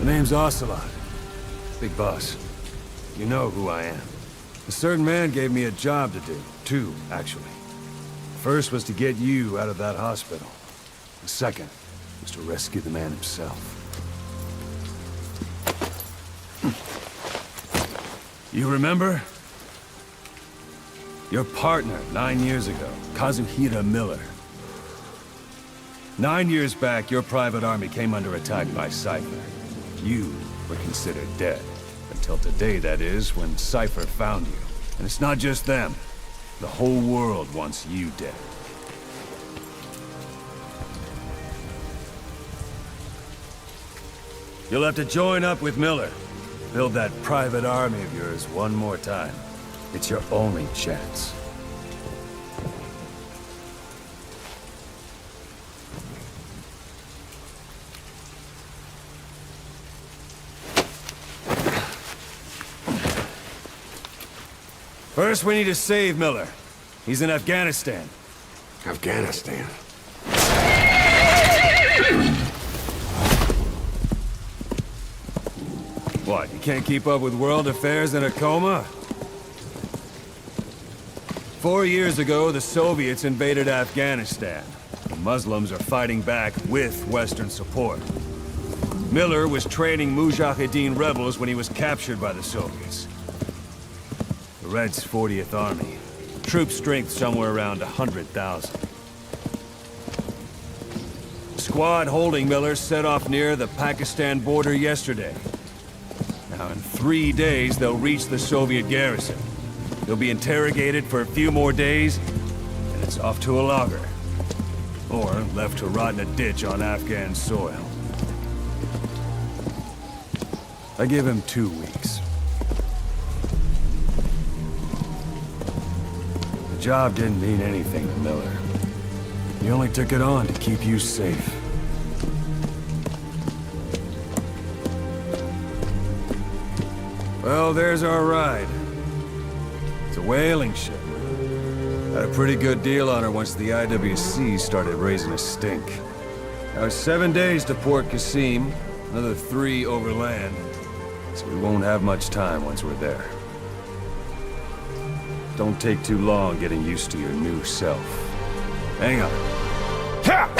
name's Ocelot. Big boss. You know who I am. A certain man gave me a job to do. Two, actually. First was to get you out of that hospital. The second was to rescue the man himself. You remember? Your partner, 9 years ago, Kazuhira Miller. 9 years back, your private army came under attack by Cypher. You were considered dead. Until today, that is, when Cypher found you. And it's not just them. The whole world wants you dead. You'll have to join up with Miller. Build that private army of yours one more time. It's your only chance. First, we need to save Miller. He's in Afghanistan. Afghanistan? What, you can't keep up with world affairs in a coma? 4 years ago, the Soviets invaded Afghanistan. The Muslims are fighting back with Western support. Miller was training Mujahideen rebels when he was captured by the Soviets. The Reds' 40th Army. Troop strength somewhere around 100,000. The squad holding Miller set off near the Pakistan border yesterday. Now, in 3 days, they'll reach the Soviet garrison. They'll be interrogated for a few more days, and it's off to a lager. Or left to rot in a ditch on Afghan soil. I give him 2 weeks. The job didn't mean anything to Miller. He only took it on to keep you safe. Well, there's our ride. It's a whaling ship. Had a pretty good deal on her once the IWC started raising a stink. Now it's 7 days to Port Qasim, another 3 overland, so we won't have much time once we're there. Don't take too long getting used to your new self. Hang on. Ha!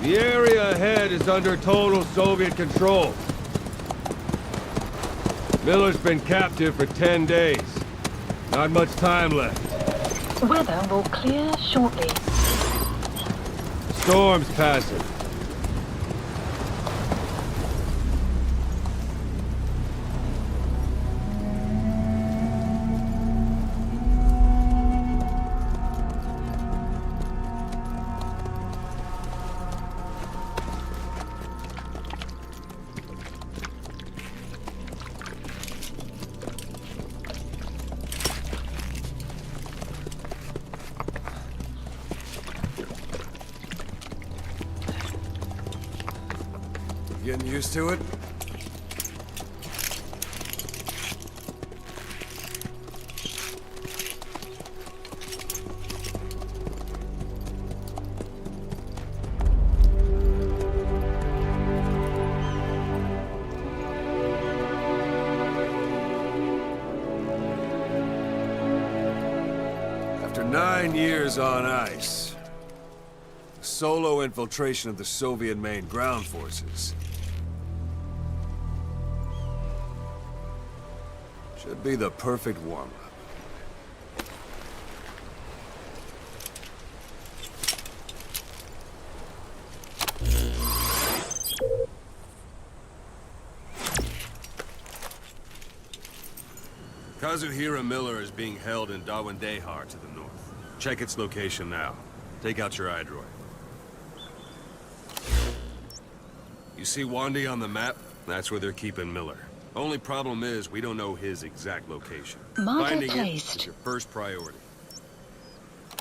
The area ahead is under total Soviet control. Miller's been captive for 10 days. Not much time left. Weather will clear shortly. Storm's passing. Getting used to it? After 9 years on ice, solo infiltration of the Soviet main ground forces should be the perfect warm-up. Kazuhira Miller is being held in Dawandehar to the north. Check its location now. Take out your iDroid. You see Wandy on the map? That's where they're keeping Miller. Only problem is, we don't know his exact location. Marker Finding placed. it is your first priority.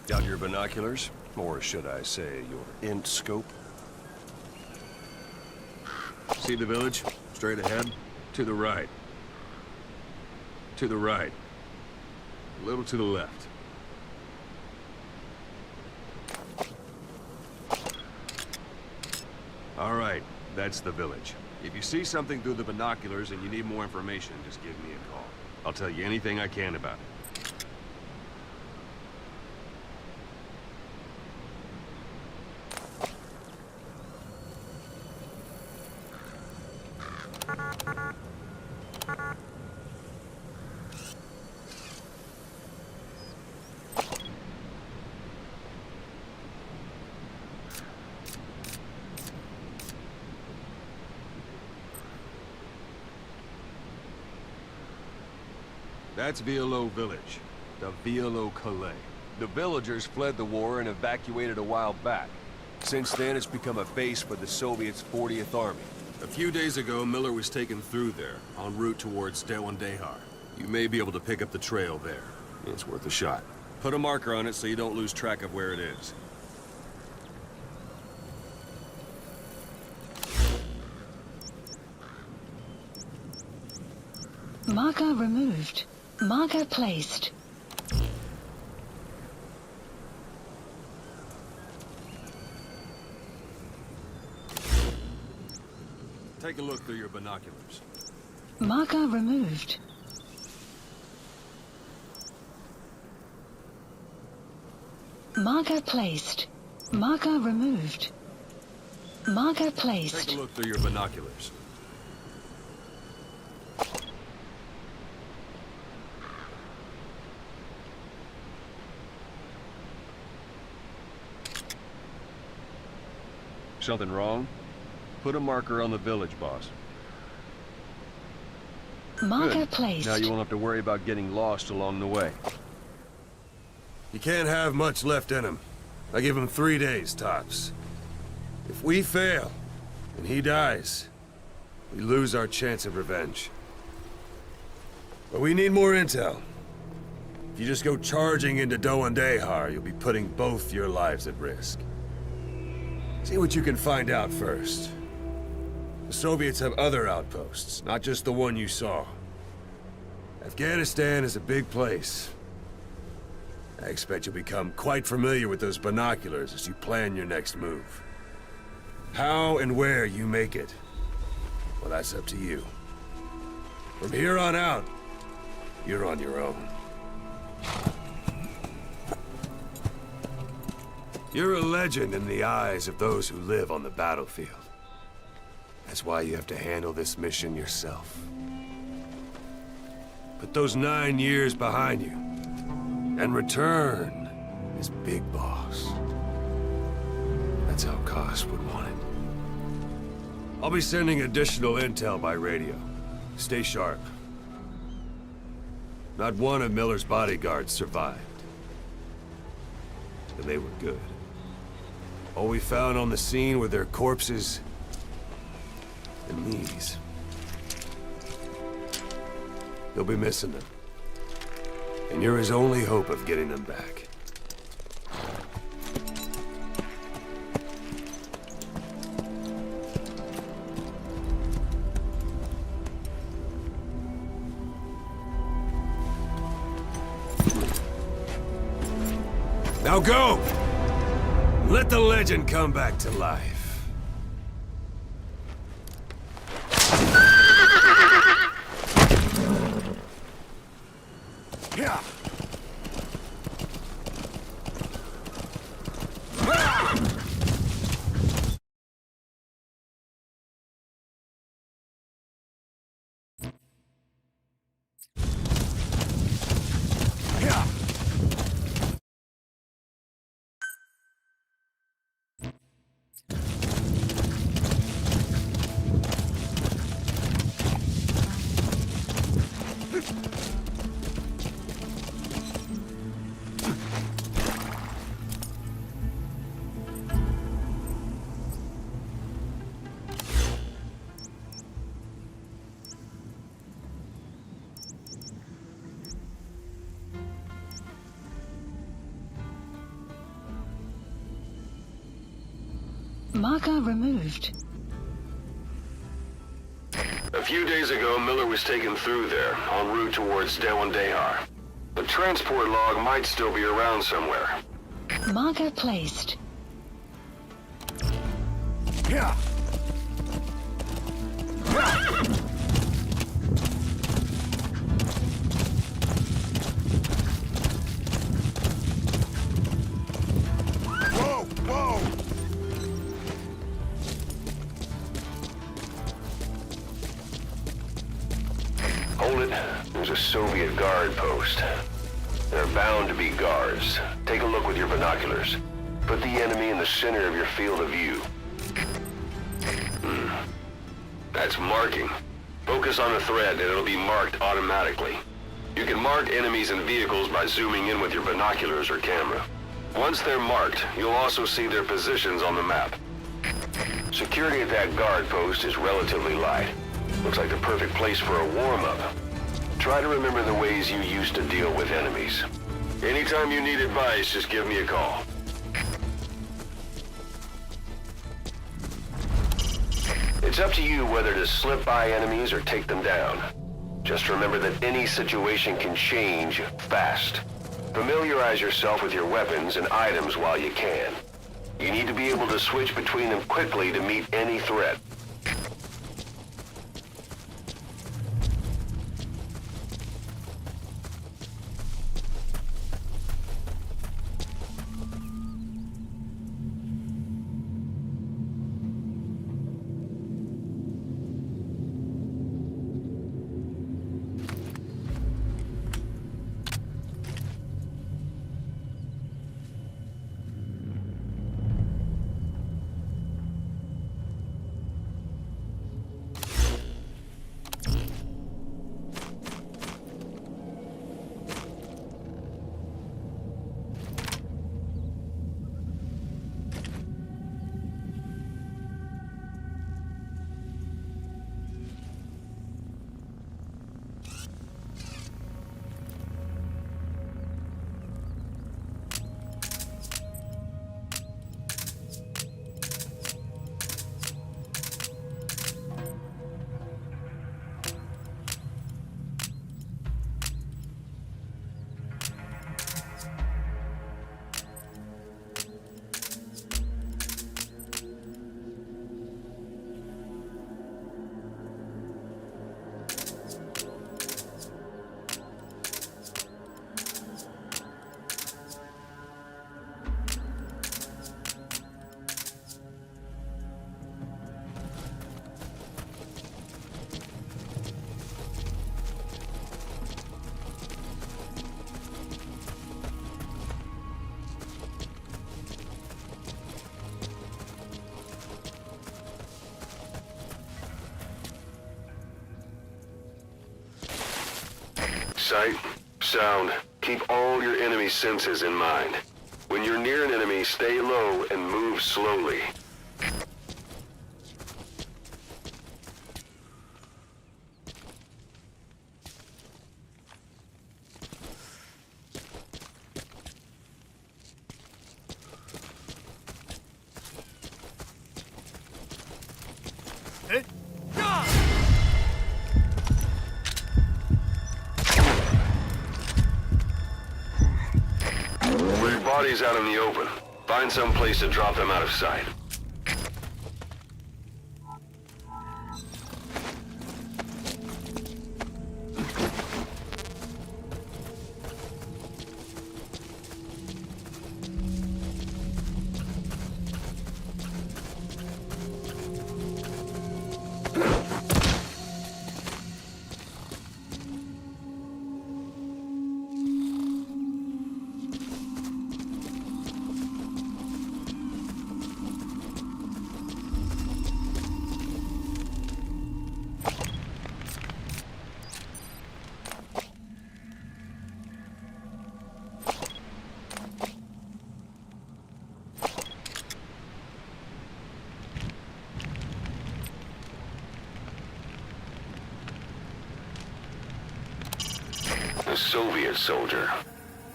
Got your binoculars? Or should I say, your int scope? See the village? Straight ahead? To the right. To the right. A little to the left. All right, that's the village. If you see something through the binoculars and you need more information, just give me a call. I'll tell you anything I can about it. That's Violo Village, the Violo Calais. The villagers fled the war and evacuated a while back. Since then, it's become a base for the Soviets' 40th Army. A few days ago, Miller was taken through there, en route towards Dawandehar. You may be able to pick up the trail there. It's worth a shot. Put a marker on it so you don't lose track of where it is. Marker removed. Marker placed. Take a look through your binoculars. Marker removed. Marker placed. Marker removed. Marker placed. Take a look through your binoculars. Something wrong? Put a marker on the village, boss. Marker Good. placed. Now you won't have to worry about getting lost along the way. He can't have much left in him. I give him 3 days, tops. If we fail, and he dies, we lose our chance of revenge. But we need more intel. If you just go charging into Dawandehar, you'll be putting both your lives at risk. See what you can find out first. The Soviets have other outposts, not just the one you saw. Afghanistan is a big place. I expect you'll become quite familiar with those binoculars as you plan your next move. How and where you make it, well, that's up to you. From here on out, you're on your own. You're a legend in the eyes of those who live on the battlefield. That's why you have to handle this mission yourself. Put those 9 years behind you, and return as Big Boss. That's how Koss would want it. I'll be sending additional intel by radio. Stay sharp. Not one of Miller's bodyguards survived. And they were good. All we found on the scene were their corpses and these. You'll be missing them. And you're his only hope of getting them back. Now go! Let the legend come back to life. Yeah. Marker removed. A few days ago, Miller was taken through there, en route towards Dewandehar. The transport log might still be around somewhere. Marker placed. Yeah. Whoa, whoa! Hold it. There's a Soviet guard post. There are bound to be guards. Take a look with your binoculars. Put the enemy in the center of your field of view. That's marking. Focus on a thread and it'll be marked automatically. You can mark enemies and vehicles by zooming in with your binoculars or camera. Once they're marked, you'll also see their positions on the map. Security at that guard post is relatively light. Looks like the perfect place for a warm-up. Try to remember the ways you used to deal with enemies. Anytime you need advice, just give me a call. It's up to you whether to slip by enemies or take them down. Just remember that any situation can change fast. Familiarize yourself with your weapons and items while you can. You need to be able to switch between them quickly to meet any threat. Sight, sound, keep all your enemy senses in mind. When you're near an enemy, stay low and move slowly. With your bodies out in the open, find some place to drop them out of sight. A Soviet soldier.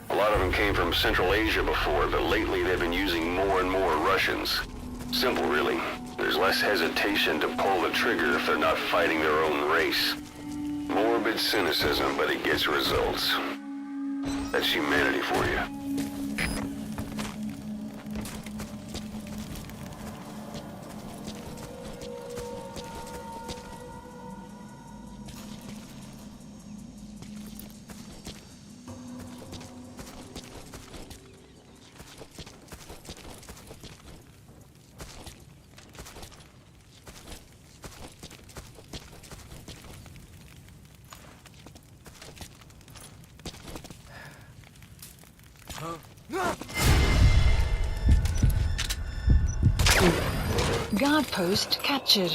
A lot of them came from Central Asia before, but lately they've been using more and more Russians. Simple, really. There's less hesitation to pull the trigger if they're not fighting their own race. Morbid cynicism, but it gets results. That's humanity for you. Guard post captured.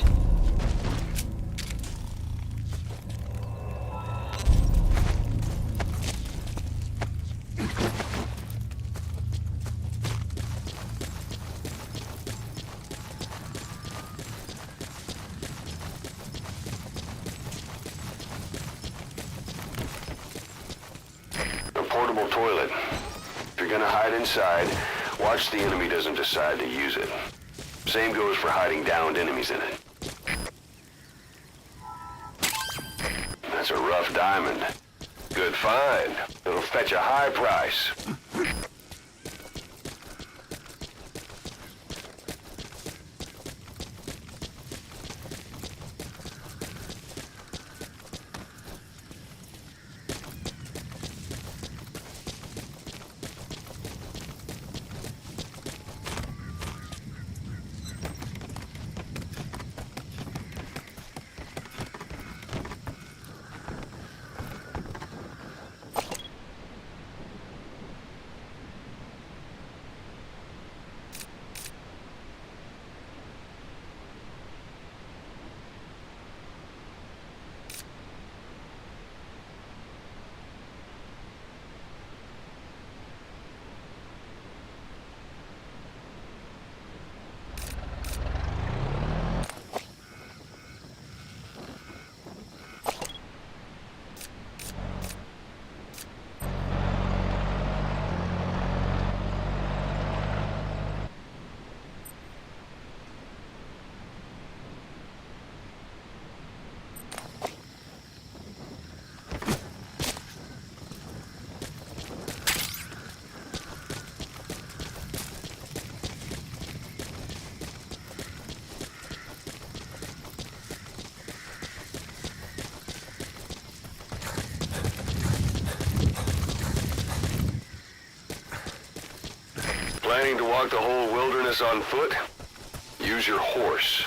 A portable toilet. If you're gonna hide inside, watch the enemy doesn't decide to use it. Same goes for hiding downed enemies in it. That's a rough diamond. Good find. It'll fetch a high price. Planning to walk the whole wilderness on foot? Use your horse.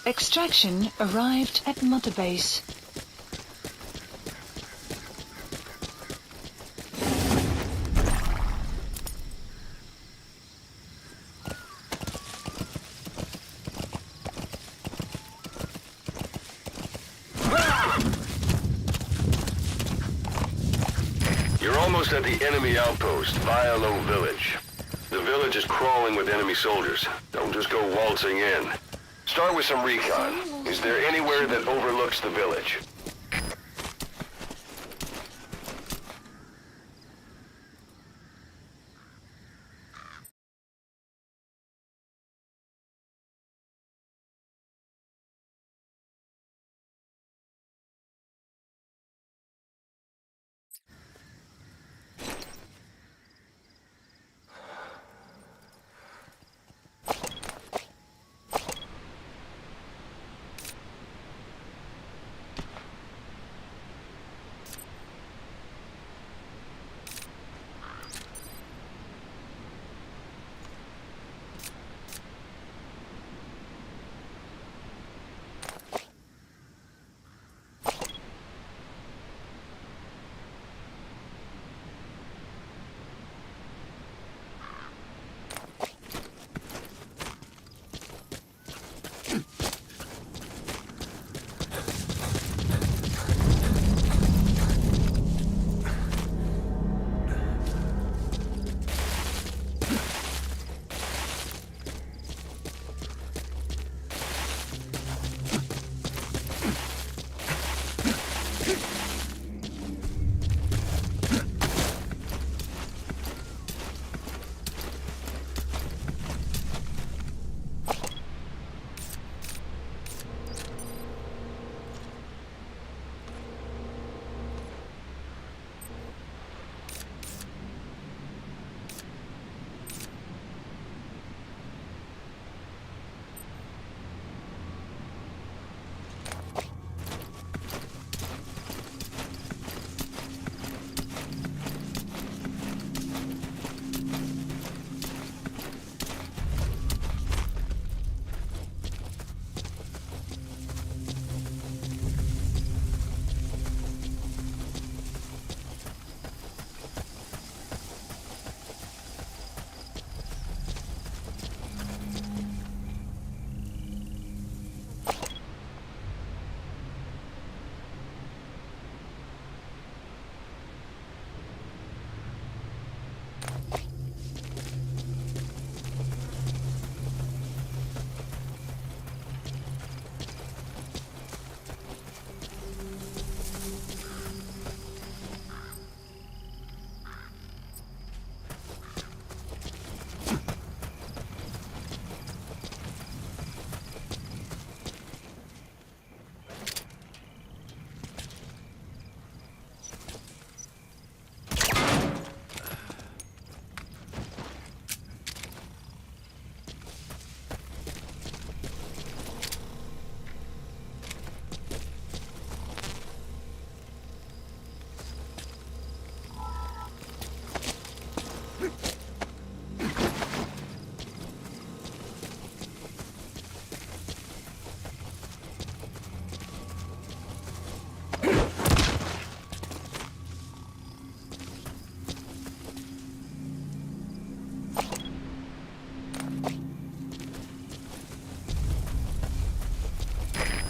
Extraction arrived at Mother Base. You're almost at the enemy outpost, Vialo Village. The village is crawling with enemy soldiers. Don't just go waltzing in. Start with some recon. Is there anywhere that overlooks the village?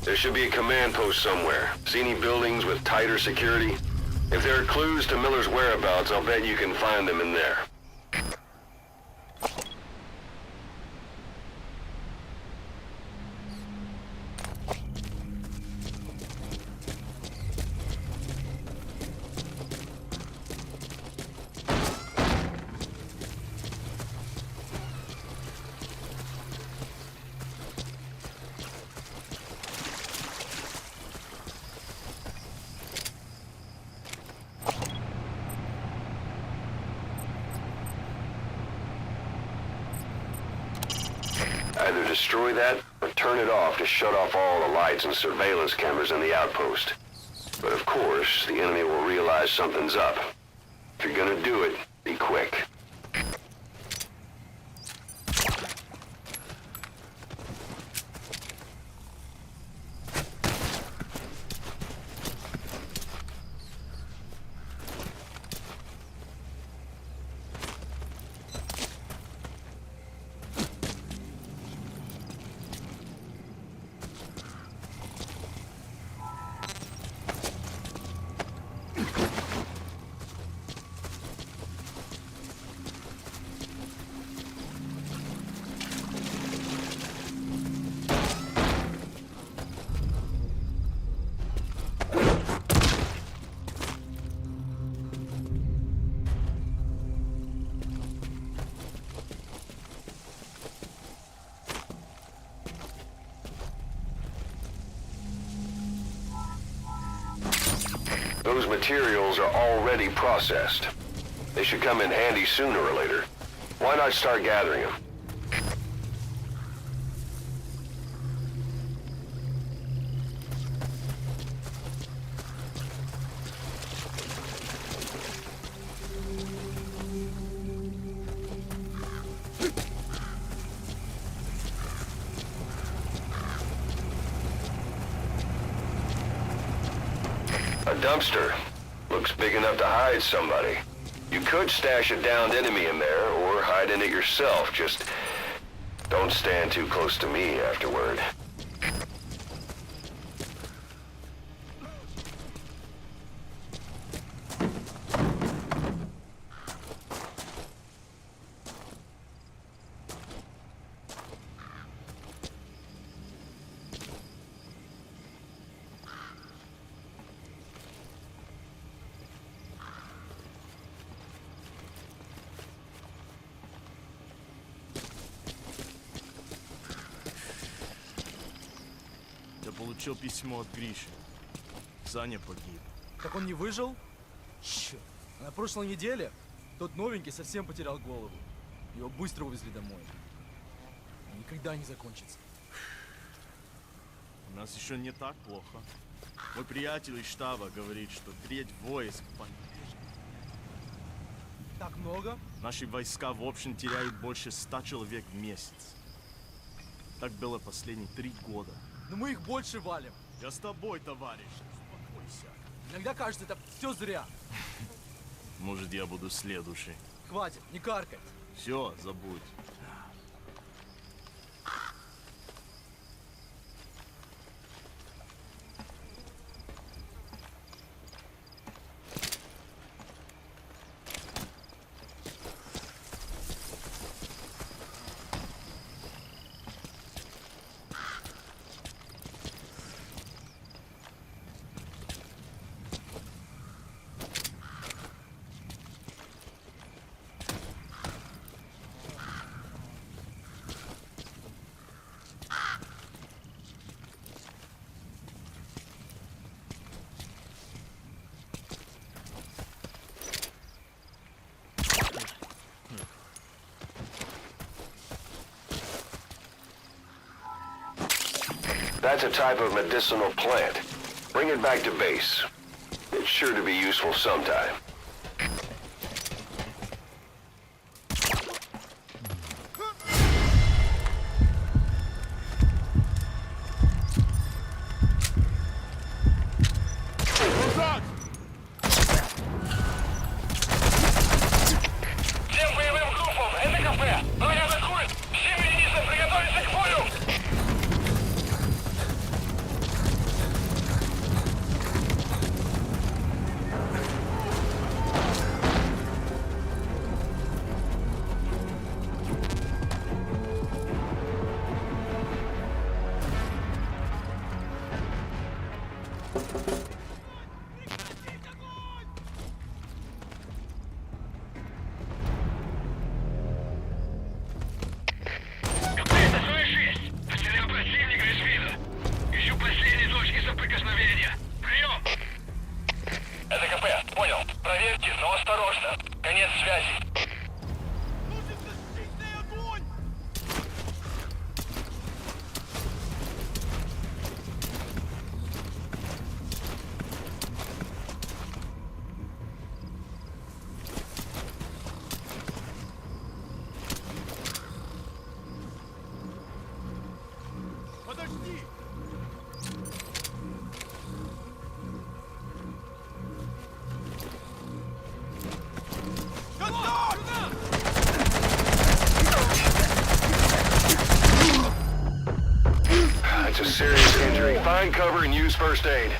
There should be a command post somewhere. See any buildings with tighter security? If there are clues to Miller's whereabouts, I'll bet you can find them in there. Either destroy that, or turn it off to shut off all the lights and surveillance cameras in the outpost. But of course, the enemy will realize something's up. If you're gonna do it, be quick. Those materials are already processed. They should come in handy sooner or later. Why not start gathering them? A dumpster. Looks big enough to hide somebody. You could stash a downed enemy in there, or hide in it yourself. Just don't stand too close to me afterward. Я получил письмо от Гриши. Саня погиб. Так он не выжил? Черт. А на прошлой неделе тот новенький совсем потерял голову. Его быстро увезли домой. Никогда не закончится. У нас еще не так плохо. Мой приятель из штаба говорит, что треть войск Так много? Наши войска в общем теряют больше 100 человек в месяц. Так было последние 3 года. Но мы их больше валим. Я с тобой, товарищ. Успокойся. Иногда кажется, это все зря. Может, я буду следующий. Хватит, не каркай. Все, забудь. That's a type of medicinal plant. Bring it back to base. It's sure to be useful sometime. Всем боевым группам! Это КП! Враги атакуют! Всем единицам приготовиться к бою! КП, это 46! Потерял противника из вида! Ищу последние точки соприкосновения! Прием! Это КП, понял. Проверьте, но осторожно. Конец связи. Подожди! That's a serious injury. Find cover and use first aid.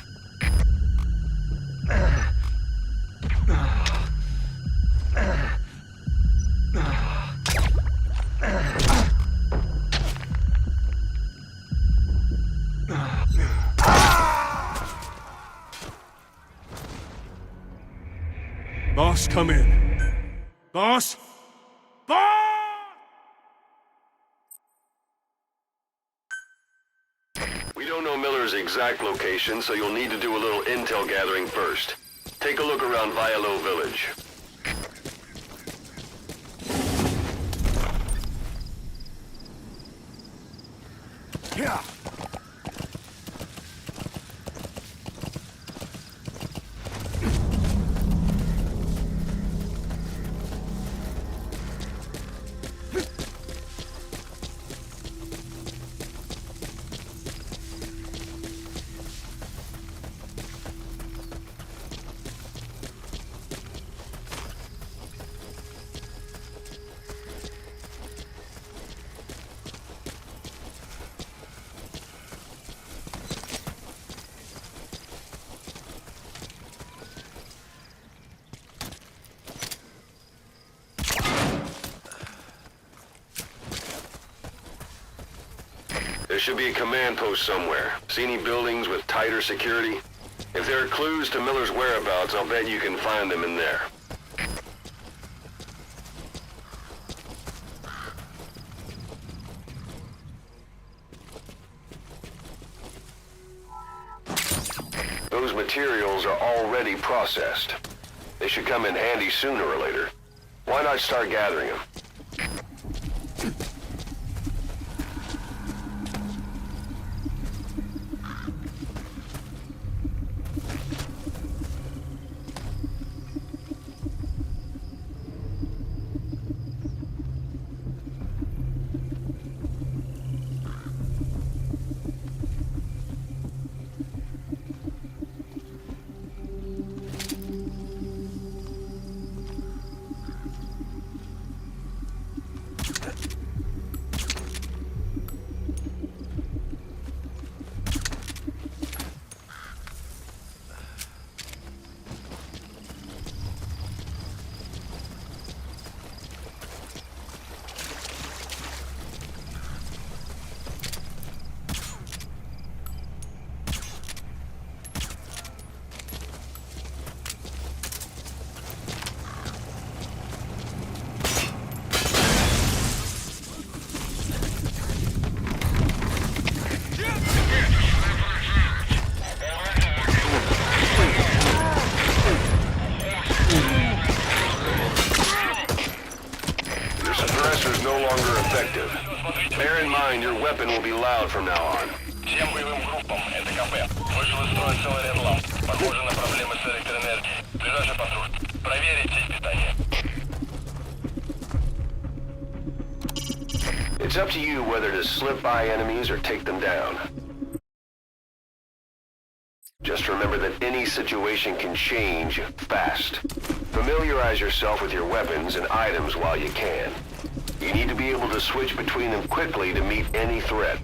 Boss, come in. Boss? Boss! We don't know Miller's exact location, so you'll need to do a little intel gathering first. Take a look around Vialo Village. Yeah. There should be a command post somewhere. See any buildings with tighter security? If there are clues to Miller's whereabouts, I'll bet you can find them in there. Those materials are already processed. They should come in handy sooner or later. Why not start gathering them? No longer effective. Bear in mind your weapon will be loud from now on. Всем боевым группам, это КП. Вышел из строя целый ряд ламп. Похоже на проблемы с электроэнергией. Ближайший патруль. Проверить сеть питания. It's up to you whether to slip by enemies or take them down. Just remember that any situation can change fast. Familiarize yourself with your weapons and items while you can. You need to be able to switch between them quickly to meet any threat.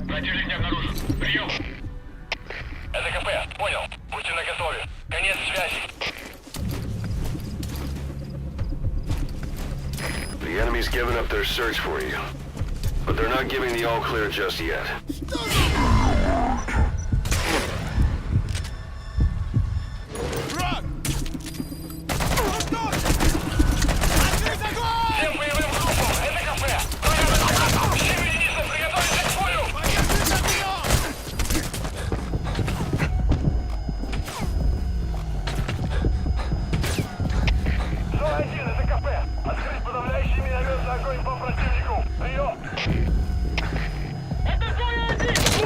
Противник не обнаружен. Прием! Это КП. Понял. Будьте наготове. Конец связи. The enemy's given up their search for you, but they're not giving the all clear just yet. Всем боевым группам, это КП. Всем единицам приготовиться к бою. Зона-1, это КП. Открыть подавляющий минометный огонь по противнику. Прием! Это Зона-1!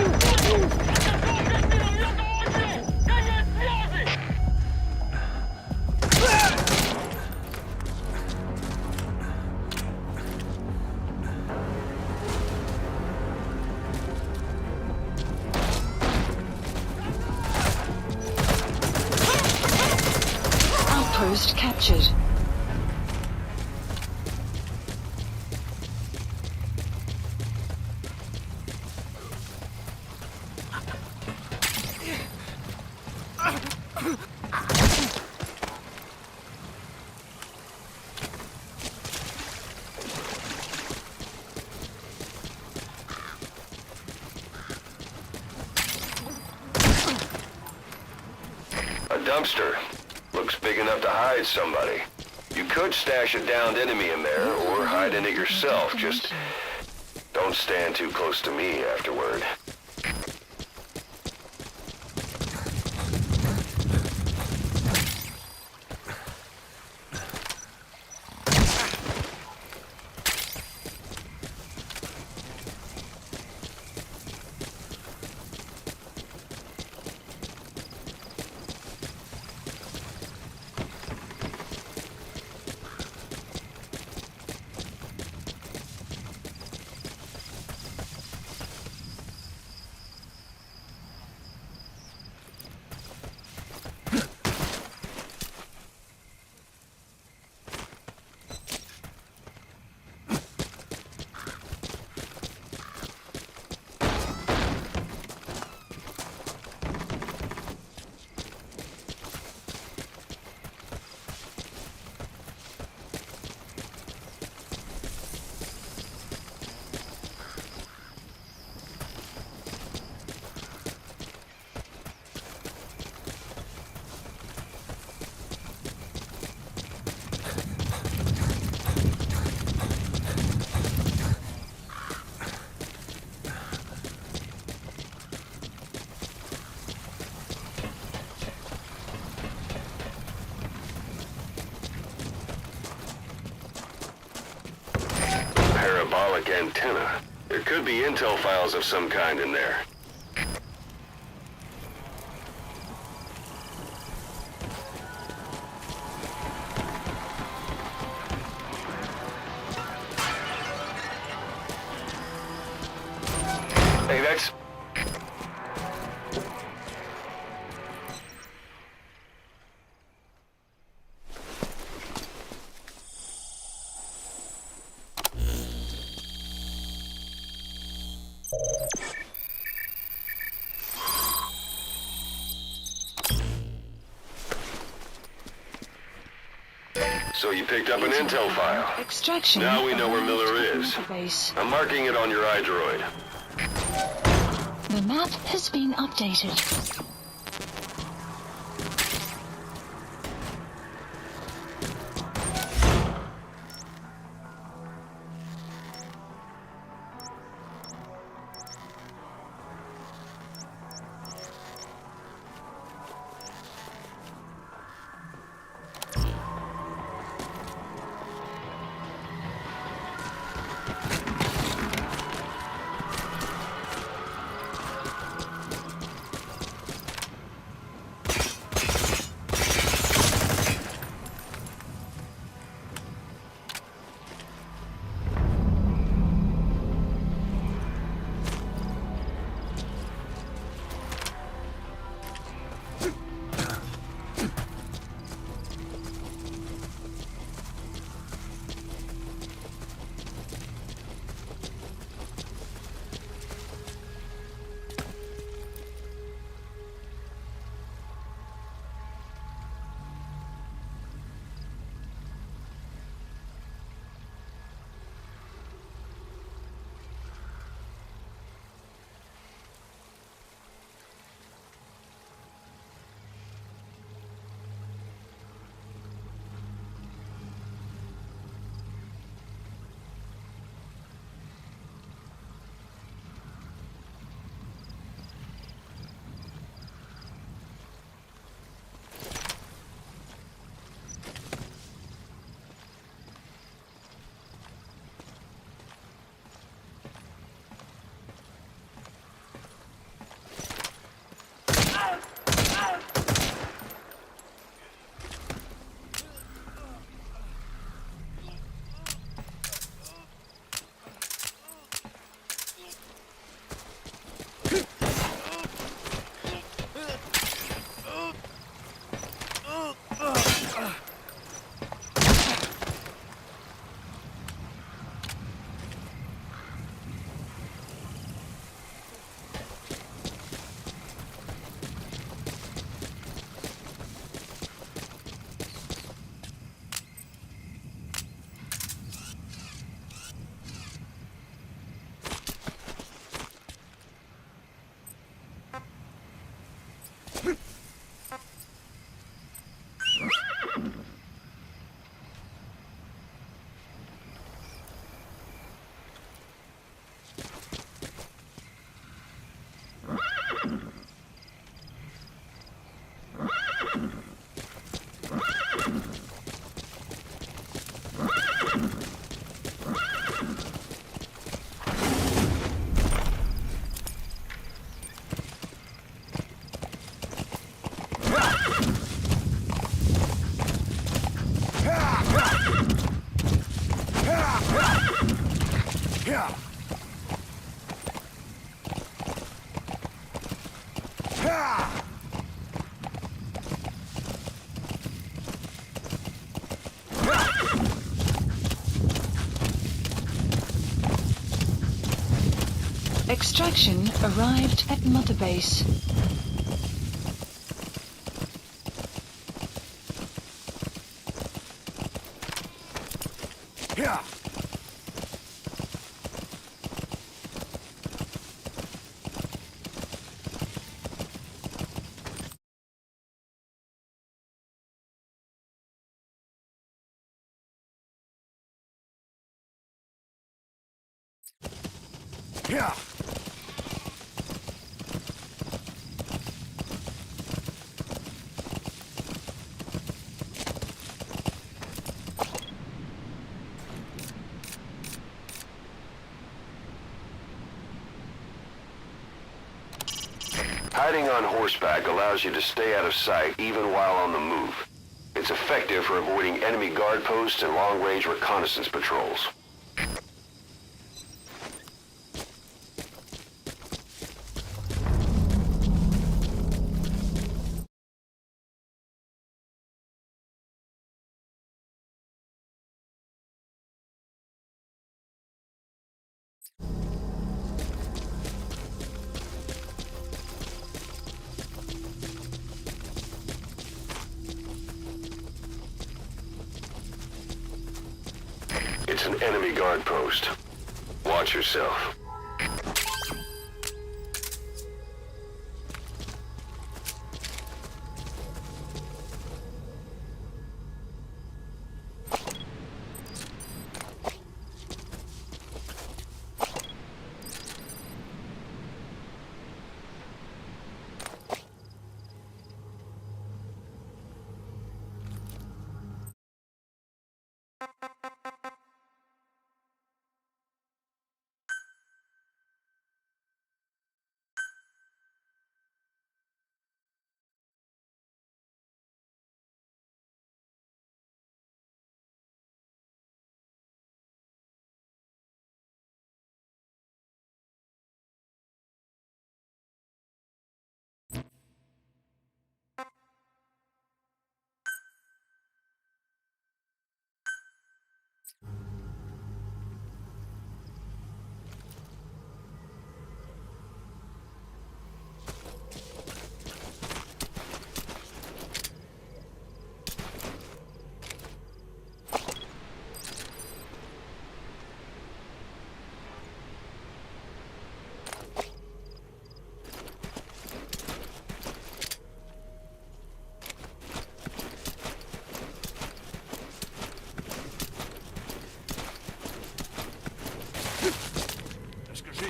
dumpster. Looks big enough to hide somebody. You could stash a downed enemy in there, or hide in it yourself. Just don't stand too close to me afterward. Parabolic antenna. There could be intel files of some kind in there. Hey, that's... So you picked up an intel file. Extraction. Now we know where Miller arrived at is. Motorbase. I'm marking it on your iDroid. The map has been updated. Extraction arrived at Mother Base. Yeah. Yeah. Hiding on horseback allows you to stay out of sight even while on the move. It's effective for avoiding enemy guard posts and long-range reconnaissance patrols. It's an enemy guard post. Watch yourself.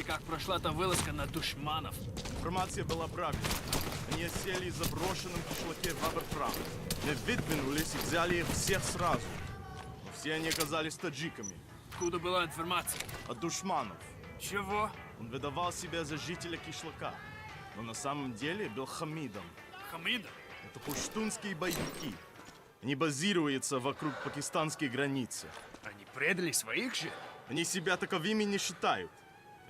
Как прошла та вылазка на душманов? Информация была правильной. Они осели в заброшенном кишлаке в Аберфрам. Мы выдвинулись и взяли их всех сразу. Но все они оказались таджиками. Откуда была информация? От душманов. Чего? Он выдавал себя за жителя кишлака. Но на самом деле был хамидом. Хамида? Это пуштунские боевики. Они базируются вокруг пакистанской границы. Они предали своих же? Они себя таковыми не считают.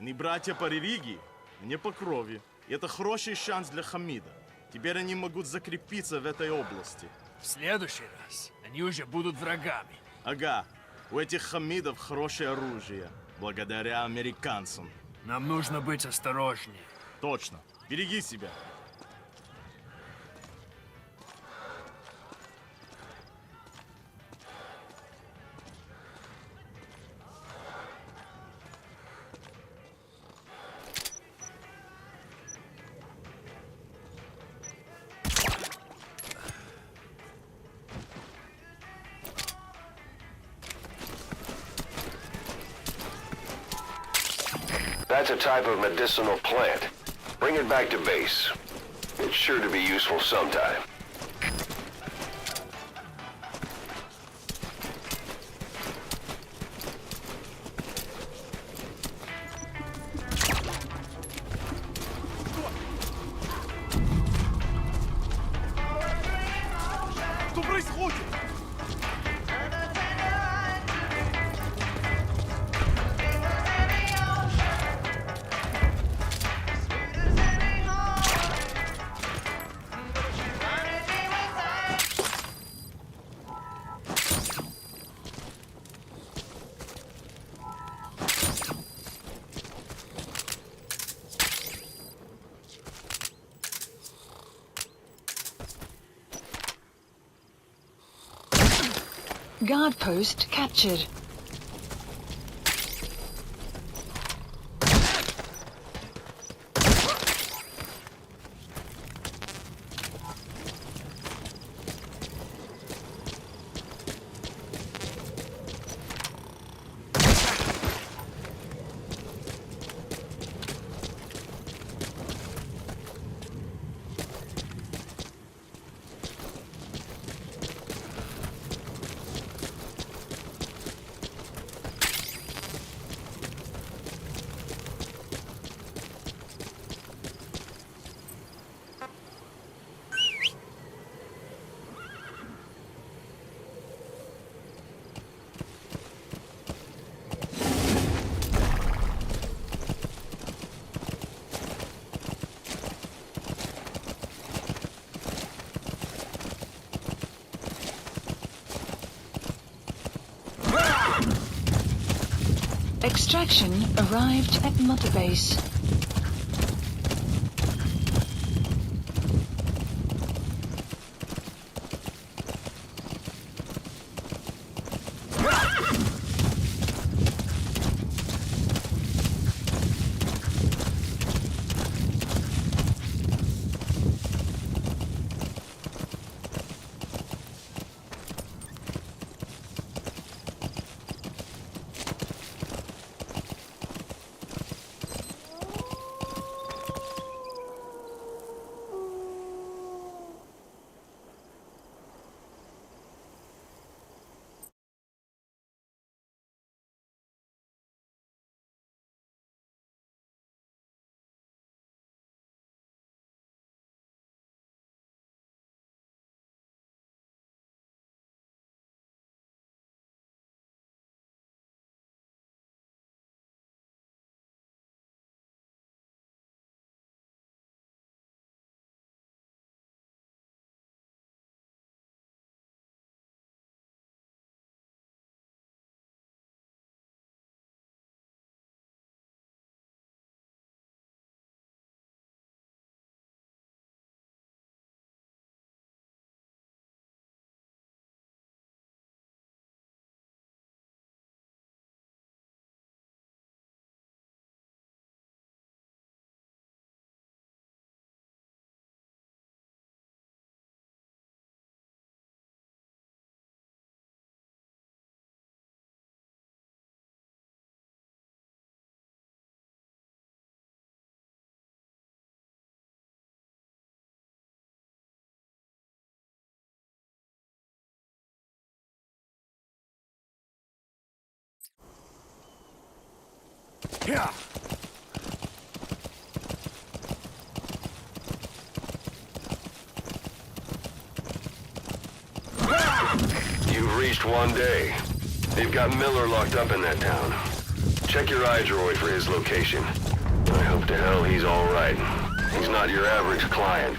Они братья по религии, а не по крови. И это хороший шанс для Хамида. Теперь они могут закрепиться в этой области. В следующий раз они уже будут врагами. Ага, у этих Хамидов хорошее оружие, благодаря американцам. Нам нужно быть осторожнее. Точно. Береги себя. That's a type of medicinal plant. Bring it back to base. It's sure to be useful sometime. Что происходит? Guard post captured. Extraction arrived at Mother Base. Yeah. You've reached one day. They've got Miller locked up in that town. Check your iDroid for his location. I hope to hell he's all right. He's not your average client.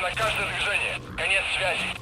на каждое движение. Конец связи.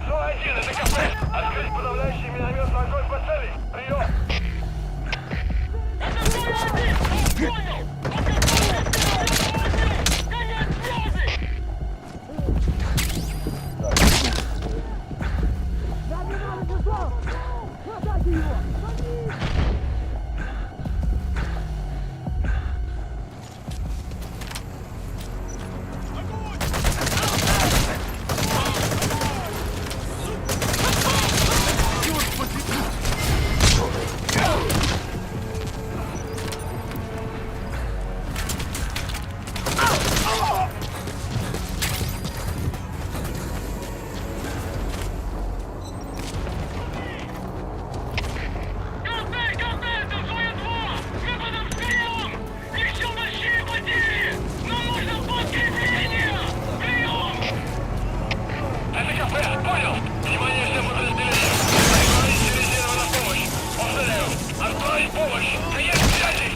Один, это кафе. Открыть подавляющий минометный огонь по цели. Прием. Это кафе, понял? Внимание всем подразделениям. Отправить резервы на помощь. Повторяю, отправить помощь. Конец связи.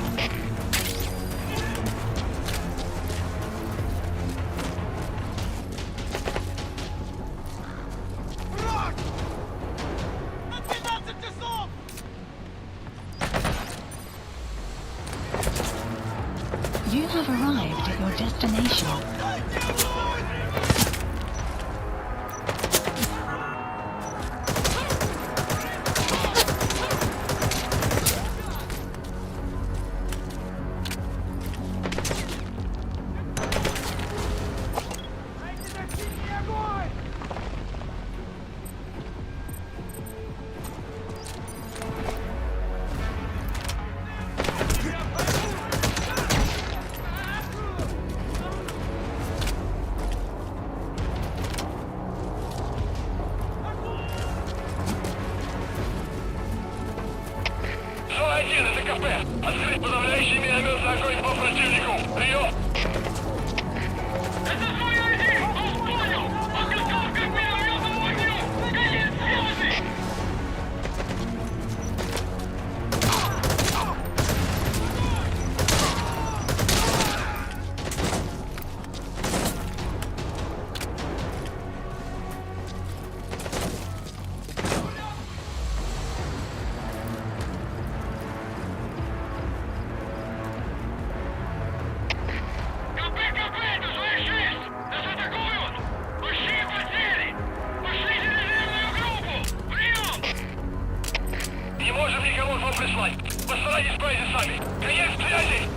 You have arrived at your destination. Один, это кафе. Открыть подавляющий минометный огонь по противнику. Прием. Это свой один. Он понял. Подготовка к минометному огню. Конец связи. Не можем никого к вам прислать. Постарайтесь справиться сами. Конец связи!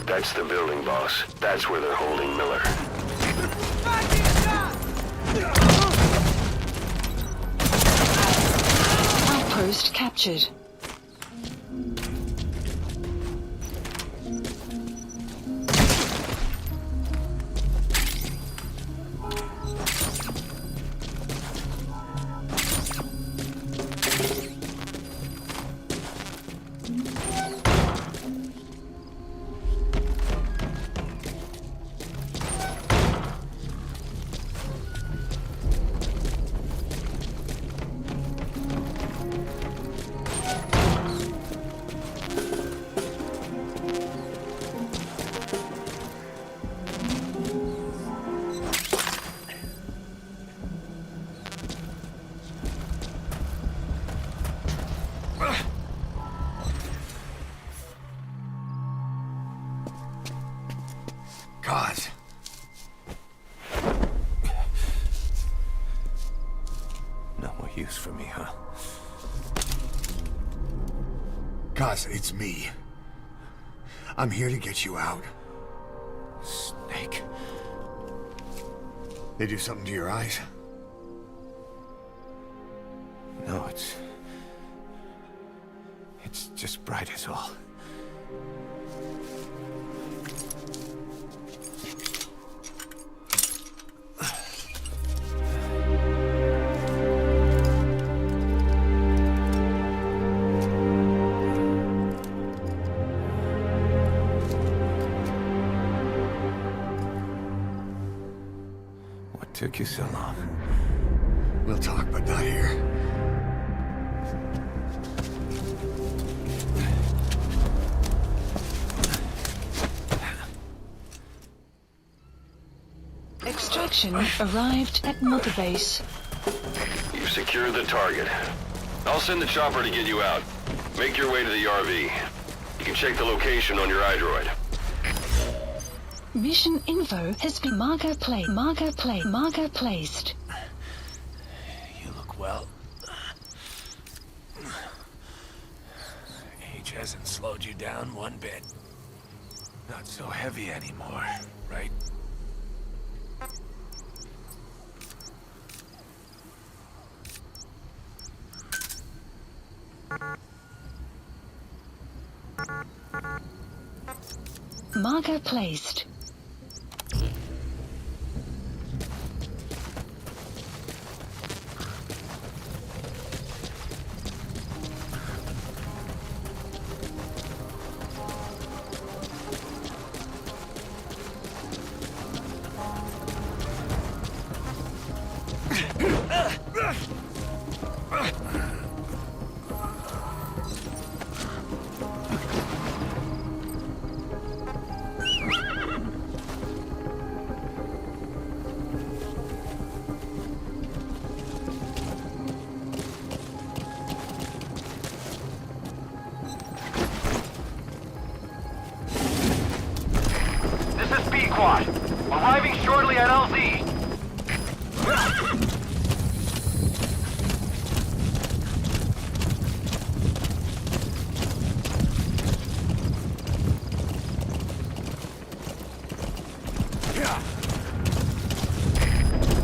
That's the building, boss. That's where they're holding Miller. Outpost captured. God. No more use for me, huh? Kaz, it's me. I'm here to get you out. Snake. They do something to your eyes? No, it's just bright as all. What took you so long? We'll talk, but not here. Extraction arrived at Mother Base. You've secured the target. I'll send the chopper to get you out. Make your way to the RV. You can check the location on your iDroid. Mission info has been marker placed. You look well. Age hasn't slowed you down one bit. Not so heavy anymore, right? Marker placed. Arriving shortly at LZ.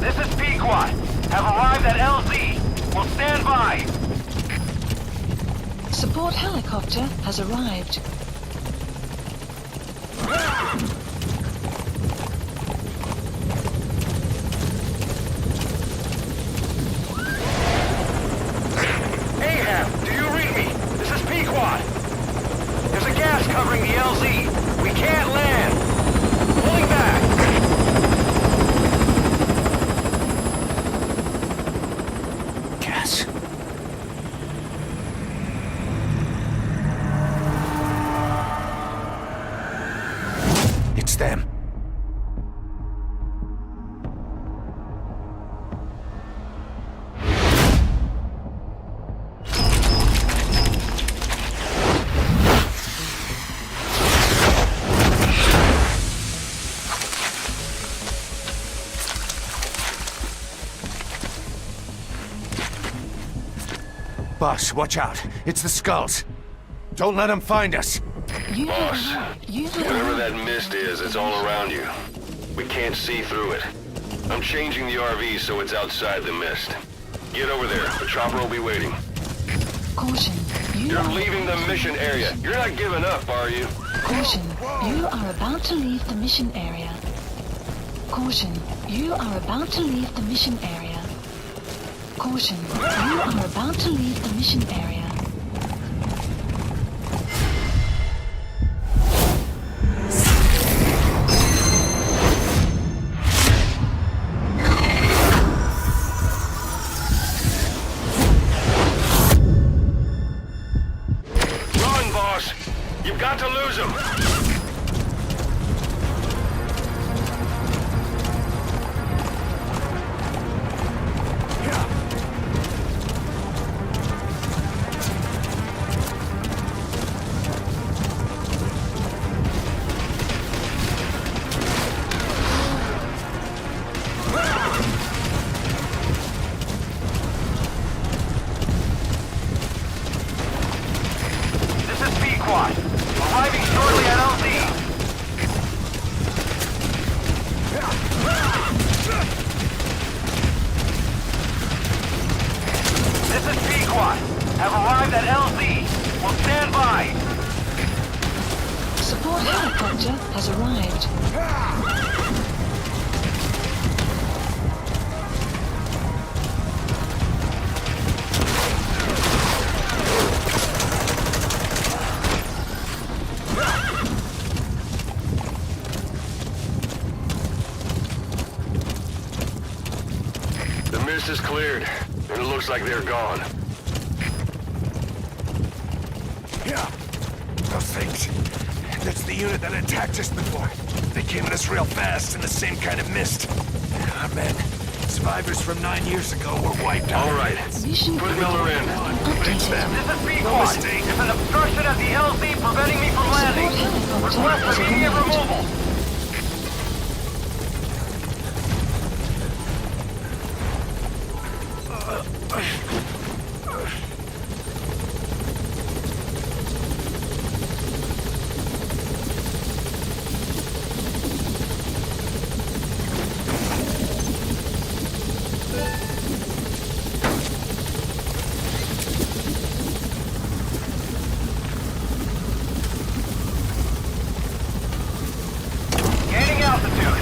This is Pequot. Have arrived at LZ. Will stand by. Support helicopter has arrived. Ahab, do you read me? This is Pequot. There's a gas covering the LZ. We can't land. Pulling back. Gas. It's them. Boss, watch out. It's the skulls. Don't let them find us. You Boss, have whatever that mist is, it's all around you. We can't see through it. I'm changing the RV so it's outside the mist. Get over there. The chopper will be waiting. Caution. You're leaving the mission area. You're not giving up, are you? Caution. You are about to leave the mission area. Caution. You are about to leave the mission area. Caution. You are about to leave the mission area. Run, boss! You've got to lose him! This is P-Quad. Arriving shortly at LZ. This is P-Quad. Have arrived at LZ. Will stand by. Support helicopter has arrived. The mist is cleared, and it looks like they're gone. Yeah. Those things. That's the unit that attacked us before. They came at us real fast in the same kind of mist. Ah, man. Survivors from 9 years ago were wiped out. All right. Mission Put Miller in. Fix them. This is No P-Quad. mistake. There's an obstruction at the LZ preventing me from landing. Support helicopter Request has immediate arrived. removal. Gaining altitude.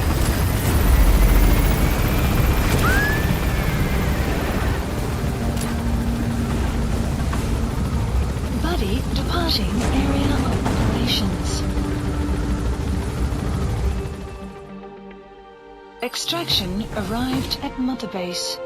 Buddy departing area of operations. Extraction arrived at Mother Base.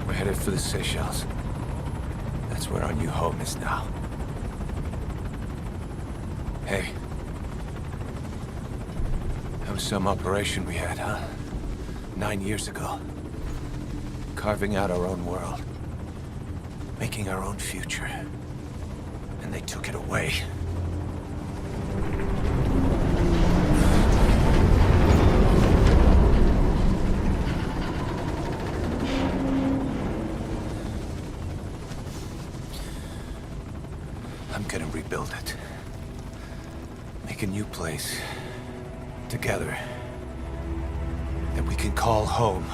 We're headed for the Seychelles. That's where our new home is now. Hey. That was some operation we had, huh? 9 years ago. Carving out our own world. Making our own future. And they took it away. I'm gonna rebuild it. Make a new place. Together. That we can call home.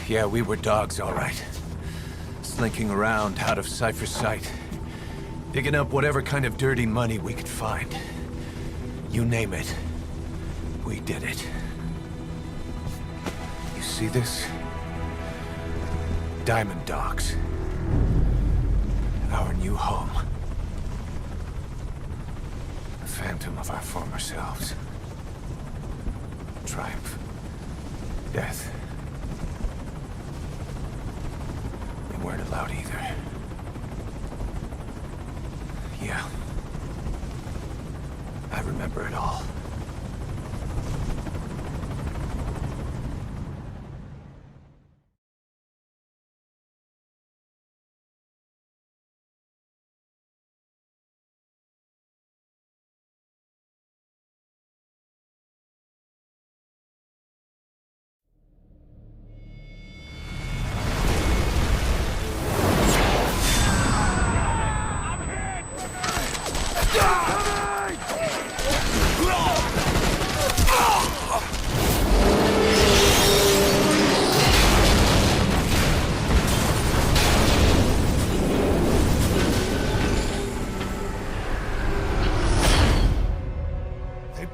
Yeah, we were dogs, all right. Slinking around out of Cypher's sight. Digging up whatever kind of dirty money we could find. You name it. We did it. You see this? Diamond Dogs. Our new home. The Phanton phantom of our former selves. Triumph. Death. We weren't allowed either. Yeah. I remember it all.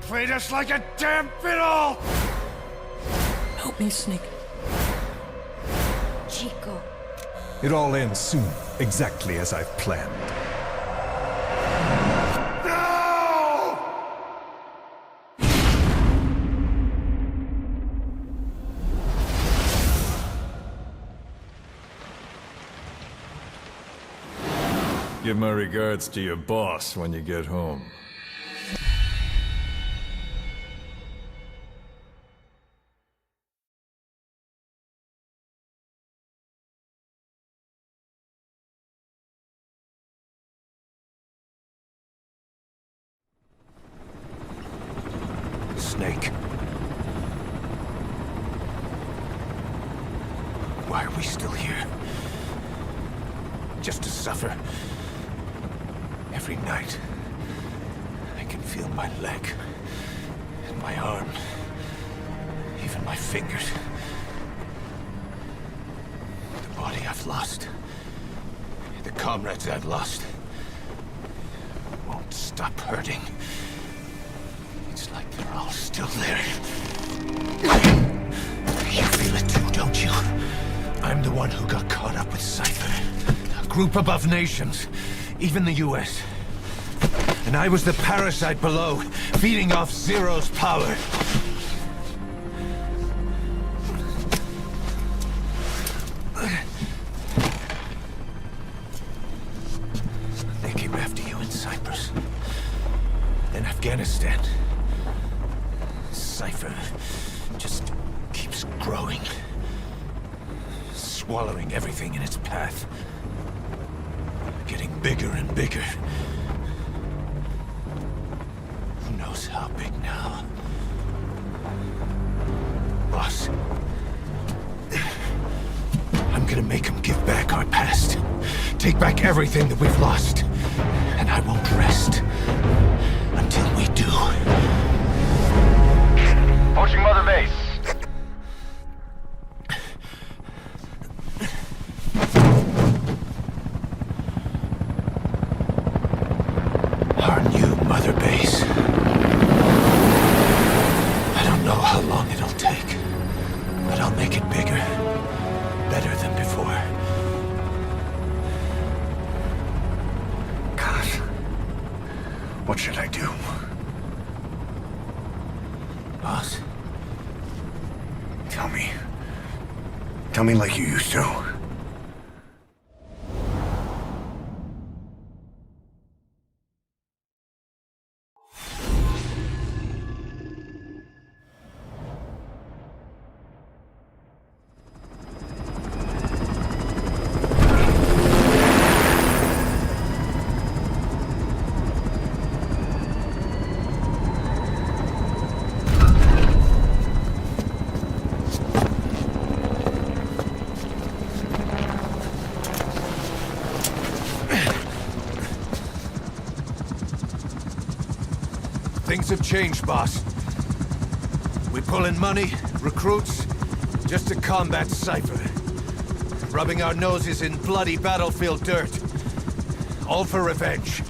Played us like a damn fiddle! Help me, Snake. Chico. It all ends soon, exactly as I've planned. No! Give my regards to your boss when you get home. Snake. Why are we still here? Just to suffer? Every night, I can feel my leg, and my arm, even my fingers. The body I've lost, the comrades I've lost, won't stop hurting. It's like they're all still there. You feel it too, don't you? I'm the one who got caught up with Cypher. A group above nations, even the US. And I was the parasite below, feeding off Zero's power. They came after you in Cyprus. Then Afghanistan. Cypher just keeps growing. Swallowing everything in its path. Getting bigger and bigger. Who knows how big now? Boss. I'm gonna make him give back our past. Take back everything that we've lost. And I won't rest until we do. Approaching Mother Base. Our new Mother Base. I don't know how long it'll take, but I'll make it bigger. Better than before. God. What should I do? Boss? Tell me. Tell me like you used to. Things have changed, boss. We pull in money, recruits, just to combat Cypher. Rubbing our noses in bloody battlefield dirt. All for revenge.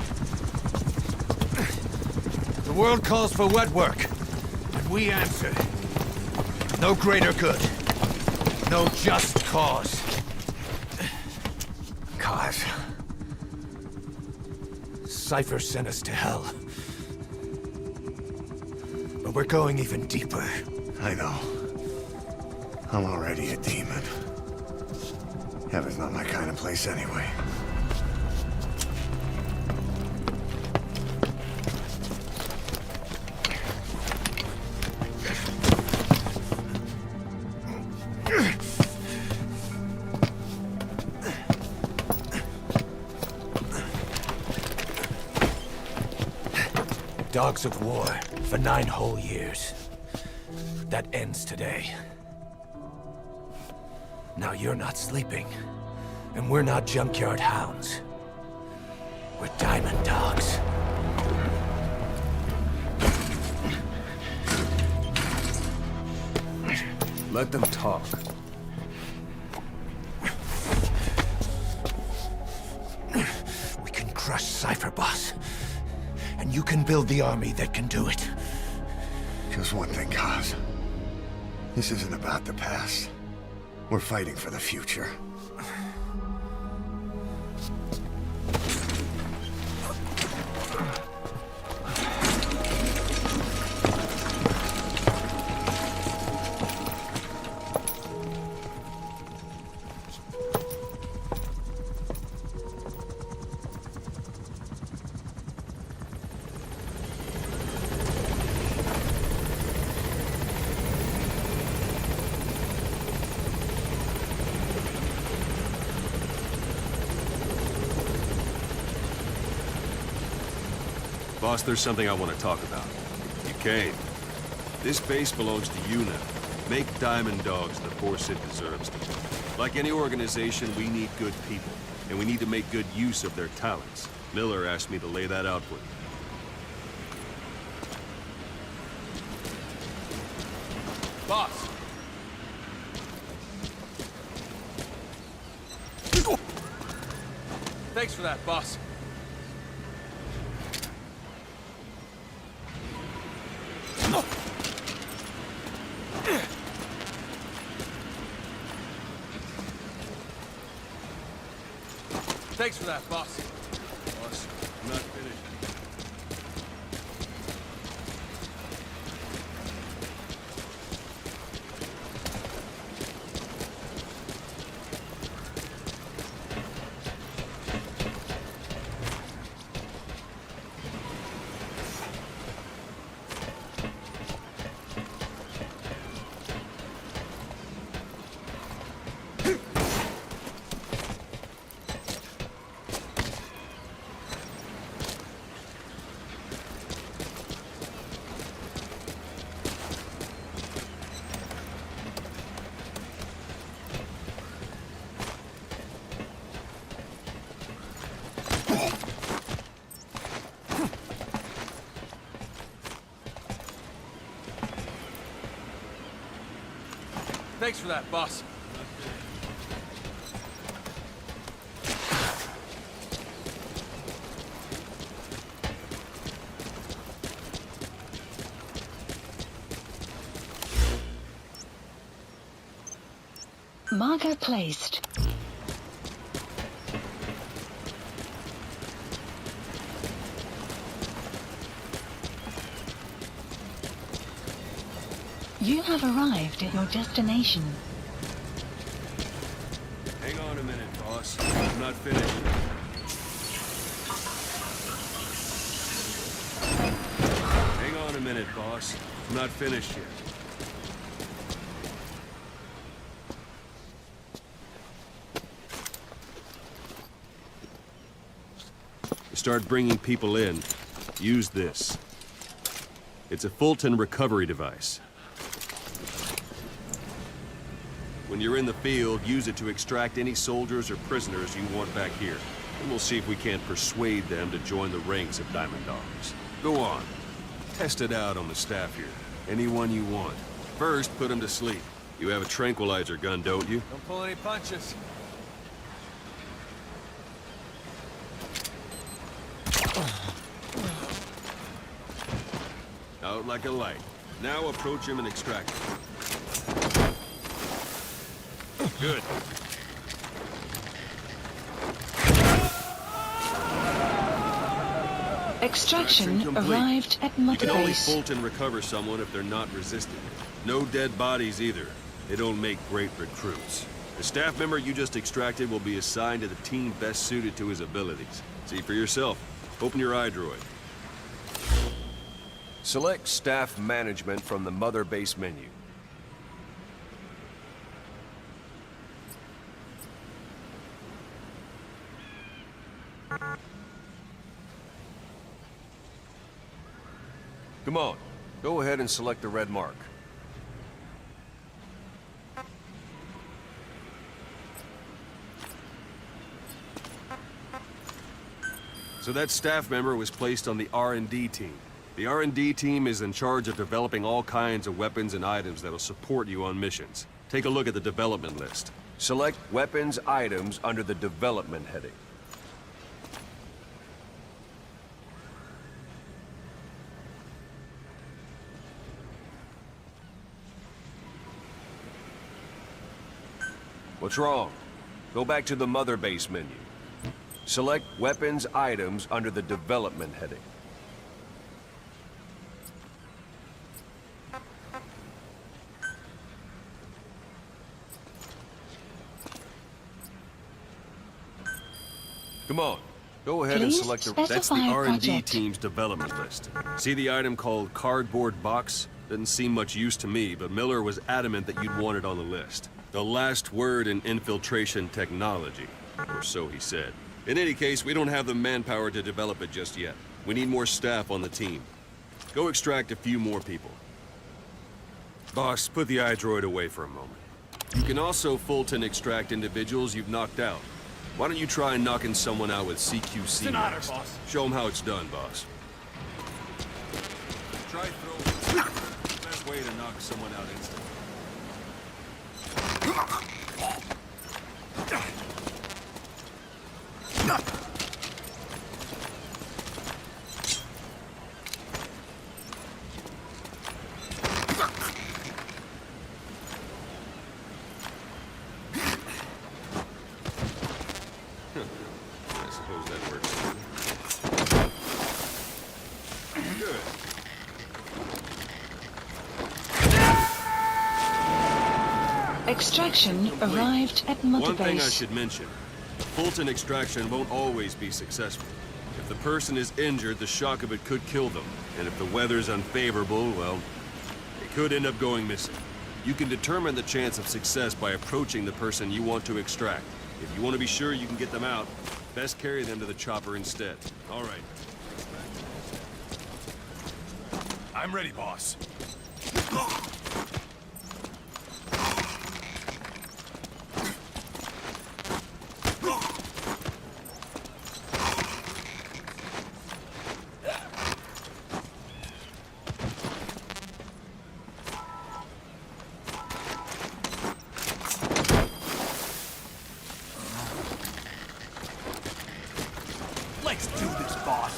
The world calls for wet work, and we answer. No greater good. No just cause. Cause? Cypher sent us to hell. But we're going even deeper. I know. I'm already a demon. Heaven's not my kind of place anyway. Dogs of war for 9 whole years. That ends today. Now you're not sleeping, and we're not junkyard hounds. We're diamond dogs. Let them talk. We can crush Cypher, boss. And you can build the army that can do it. Just one thing, Kaz. This isn't about the past. We're fighting for the future. Boss, there's something I want to talk about. You came. This base belongs to you now. Make Diamond Dogs the force it deserves to be. Like any organization, we need good people, and we need to make good use of their talents. Miller asked me to lay that out for you. Boss! Thanks for that, boss. Thanks for that, boss. Boss, I'm not finished. Thanks for that, boss. Marker placed. You have arrived at your destination. Hang on a minute, boss. I'm not finished. Hang on a minute, boss. I'm not finished yet. You start bringing people in, use this. It's a Phanton recovery device. When you're in the field, use it to extract any soldiers or prisoners you want back here. And we'll see if we can't persuade them to join the ranks of Diamond Dogs. Go on. Test it out on the staff here. Anyone you want. First, put them to sleep. You have a tranquilizer gun, don't you? Don't pull any punches. Out like a light. Now approach him and extract him. Good. Extraction complete. arrived at You Mother can only Base. bolt and recover someone if they're not resisting. No dead bodies either. They don't make great recruits. The staff member you just extracted will be assigned to the team best suited to his abilities. See for yourself. Open your iDroid. Select Staff Management from the Mother Base menu. Come on, go ahead and select the red mark. So that staff member was placed on the R&D team. The R&D team is in charge of developing all kinds of weapons and items that'll support you on missions. Take a look at the development list. Select Weapons Items under the Development heading. What's wrong? Go back to the Mother Base menu. Select Weapons Items under the Development heading. Come on, go ahead and Please select the... specify That's the R&D project. team's development list. See the item called Cardboard Box? Doesn't seem much use to me, but Miller was adamant that you'd want it on the list. The last word in infiltration technology, or so he said. In any case, we don't have the manpower to develop it just yet. We need more staff on the team. Go extract a few more people. Boss, put the iDroid away for a moment. You can also Fulton extract individuals you've knocked out. Why don't you try knocking someone out with CQC? It's an honor, next? boss. Show them how it's done, boss. Try throwing. Best way to knock someone out instantly. I suppose that works. Good. Extraction arrived at Mother One thing I Base. should mention. Fulton extraction won't always be successful. If the person is injured, the shock of it could kill them. And if the weather's unfavorable, well, they could end up going missing. You can determine the chance of success by approaching the person you want to extract. If you want to be sure you can get them out, best carry them to the chopper instead. All right. I'm ready, boss. Let's do this, boss.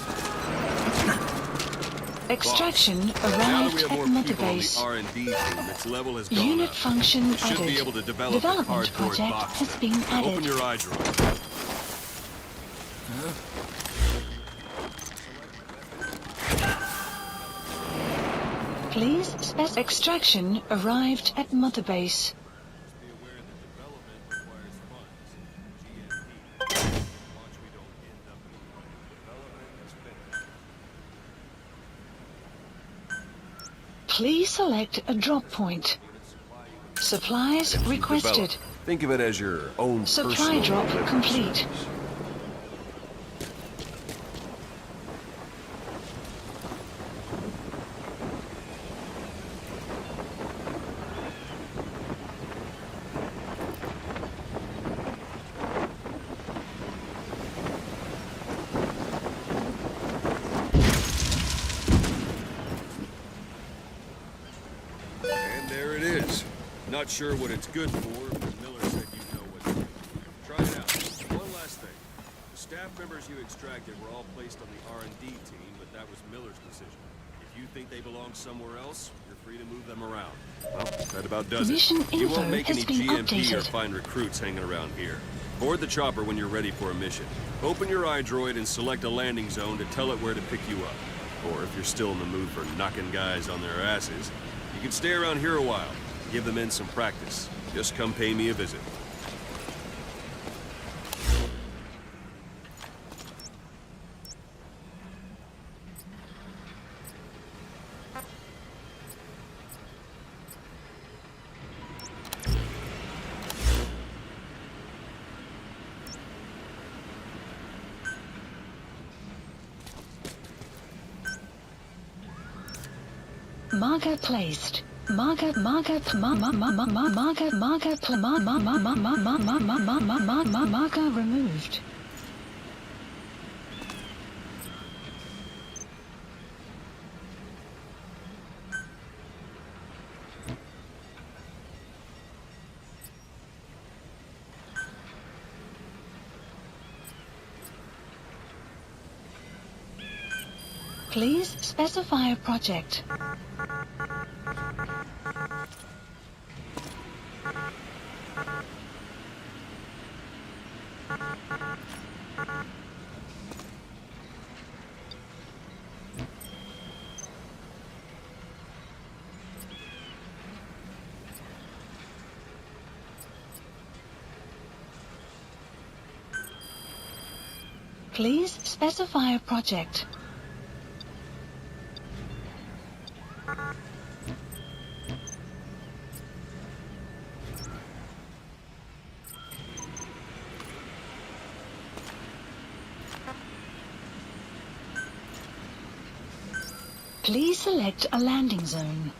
Extraction Now that we arrived have at more Mother people on the Base. R&D team, its level has gone Unit up. function You should be added. able to develop the Development cardboard project box has now. been added. Open your iDroid. Please specify. Extraction arrived at Mother Base. Be aware that development requires funds. GMP. Watch we don't end up in development is finished. Please select a drop point. Supplies requested. Develop. Think of it as your own Supply personal drop living complete. space. And there it is. Not sure what it's good for, but Miller said you know what to do. Try it out. One last thing. The staff members you extracted were all placed on the R&D team, but that was Miller's decision. If you think they belong somewhere else, you're free to move them around. Well, that about does Mission it. You info won't make has any been GMP or updated. find recruits hanging around here. Board the chopper when you're ready for a mission. Open your iDroid and select a landing zone to tell it where to pick you up. Or if you're still in the mood for knocking guys on their asses, you can stay around here a while. Give the men some practice. Just come pay me a visit. Marker placed. Marker removed. Please specify a project. Please specify a project. Please select a landing zone.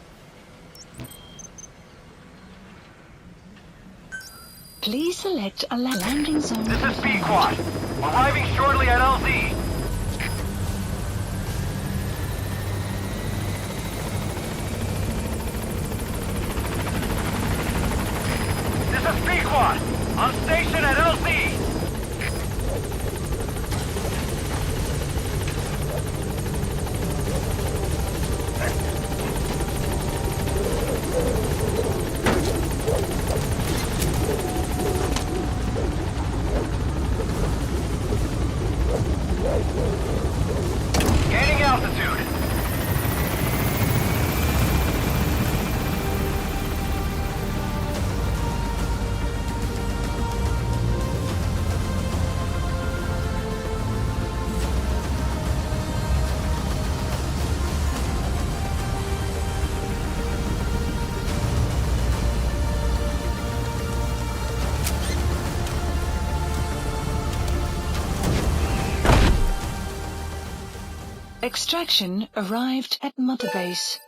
Please select a landing zone. This is B-Quad. Arriving shortly at LZ. This is B-Quad. On station at LZ. Gaining altitude. Extraction arrived at Mother Base.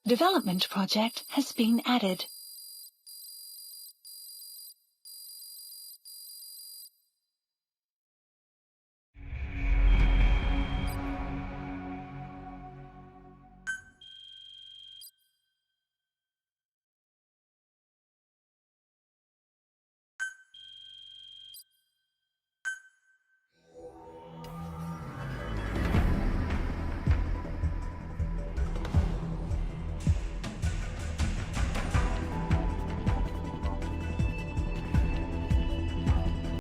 Development project has been added.